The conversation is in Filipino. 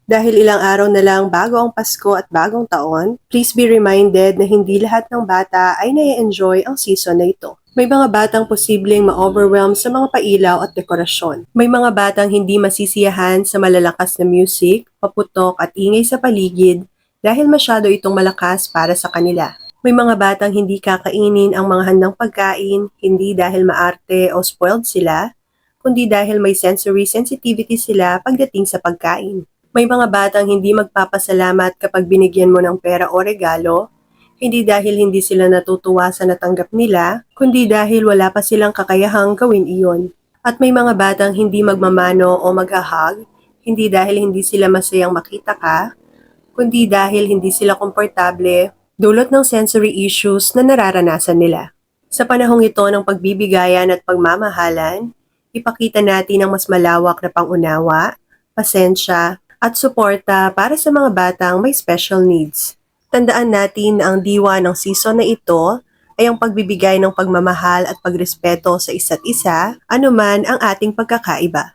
Dahil ilang araw na lang bago ang Pasko at bagong taon, please be reminded na hindi lahat ng bata ay nai-enjoy ang season na ito. May mga batang posibleng ma-overwhelm sa mga pailaw at dekorasyon. May mga batang hindi masisiyahan sa malalakas na music, paputok at ingay sa paligid dahil masyado itong malakas para sa kanila. May mga batang hindi kakainin ang mga handang pagkain, hindi dahil maarte o spoiled sila, kundi dahil may sensory sensitivity sila pagdating sa pagkain. May mga batang hindi magpapasalamat kapag binigyan mo ng pera o regalo, hindi dahil hindi sila natutuwa sa natanggap nila, kundi dahil wala pa silang kakayahang gawin iyon. At may mga batang hindi magmamano o maghahag, hindi dahil hindi sila masayang makita ka, kundi dahil hindi sila komportable dulot ng sensory issues na nararanasan nila. Sa panahong ito ng pagbibigayan at pagmamahalan, ipakita natin ang mas malawak na pangunawa, pasensya, at suporta para sa mga batang may special needs. Tandaan natin na ang diwa ng season na ito ay ang pagbibigay ng pagmamahal at pagrespeto sa isa't isa, anuman ang ating pagkakaiba.